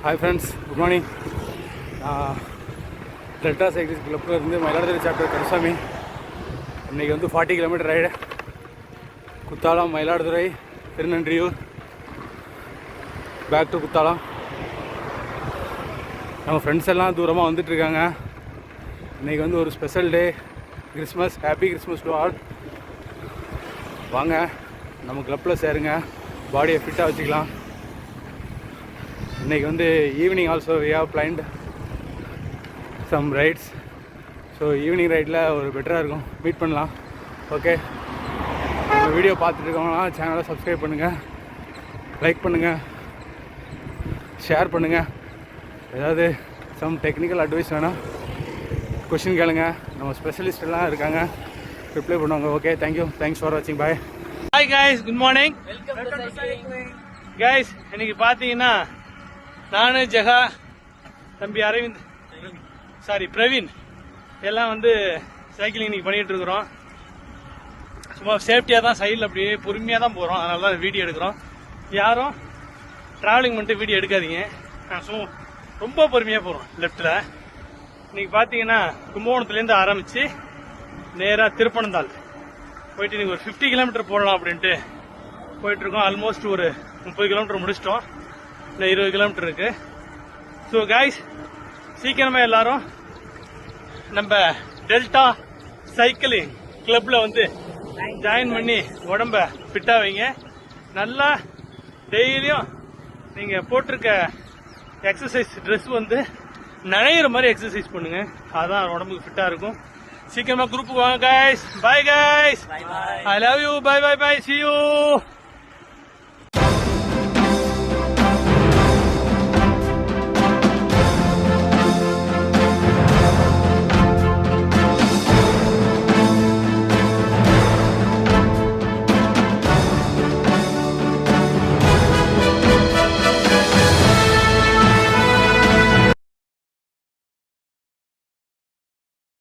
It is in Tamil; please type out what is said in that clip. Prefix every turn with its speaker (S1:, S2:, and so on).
S1: Hi friends, good morning. Delta Cyclist Club இருந்து மயிலாடுதுறை சாப்டர் கருசாமி. இன்னைக்கு வந்து 40 kilometre ride. Kuthalam, Mayiladuthurai, Thirunanriyur, back to Kuthalam. நம்ம ஃப்ரெண்ட்ஸ் எல்லாம் தூரமாக வந்துட்டு இருக்காங்க. இன்னைக்கு வந்து ஒரு special day, Christmas. Happy Christmas to all. வாங்க நம்ம கிளப்பில் சேருங்க, பாடியை ஃபிட்டாக வச்சுக்கலாம். இன்றைக்கி வந்து evening also we have planned some rides. So evening ரைடில் ஒரு பெட்டராக இருக்கும், மீட் பண்ணலாம். ஓகே, நம்ம வீடியோ பார்த்துட்டு இருக்கவங்கன்னா சேனலை சப்ஸ்கிரைப் பண்ணுங்கள், லைக் பண்ணுங்கள், ஷேர் பண்ணுங்கள். ஏதாவது சம் டெக்னிக்கல் அட்வைஸ் வேணால் கொஷின் கேளுங்க, நம்ம ஸ்பெஷலிஸ்ட் எல்லாம் இருக்காங்க, ரிப்ளை பண்ணுவாங்க. ஓகே, தேங்க்யூ, தேங்க்ஸ் ஃபார் வாட்சிங், bye.
S2: Hi guys, good morning guys. இன்னைக்கு பார்த்தீங்கன்னா நான், ஜெகா, தம்பி அரவிந்த், பிரவீன் எல்லாம் வந்து சைக்கிளிங் இன்னைக்கு பண்ணிகிட்டு இருக்கிறோம். சும்மா சேஃப்டியாக தான், சைடில் அப்படியே பொறுமையாக தான் போகிறோம். அதனால தான் வீடியோ எடுக்கிறோம். யாரும் ட்ராவலிங் பண்ணிட்டு வீடியோ எடுக்காதீங்க. நான் சும்மா ரொம்ப பொறுமையாக போகிறோம். லெஃப்டில் இன்னைக்கு பார்த்தீங்கன்னா கும்பகோணத்துலேருந்து ஆரம்பித்து நேராக திருப்பனந்தாள் போயிட்டு இன்னைக்கு ஒரு 50 கிலோமீட்டர் போடலாம் அப்படின்ட்டு போயிட்டுருக்கோம். ஆல்மோஸ்ட் ஒரு 30 கிலோமீட்டர் முடிச்சிட்டோம். இன்னும் 20 கிலோமீட்டர் இருக்கு. ஸோ கைஸ், சீக்கிரமாக எல்லாரும் நம்ம டெல்டா சைக்கிளிங் கிளப்பில் வந்து ஜாயின் பண்ணி உடம்ப ஃபிட்டாக வைங்க. நல்லா டெய்லியும் நீங்கள் போட்டிருக்க எக்ஸசைஸ் ட்ரெஸ் வந்து நனையிற மாதிரி எக்ஸசைஸ் பண்ணுங்க. அதான் உடம்புக்கு ஃபிட்டாக இருக்கும். சீக்கிரமா குரூப்புக்கு வாங்க guys. Bye guys, I love you. Bye bye bye, see you.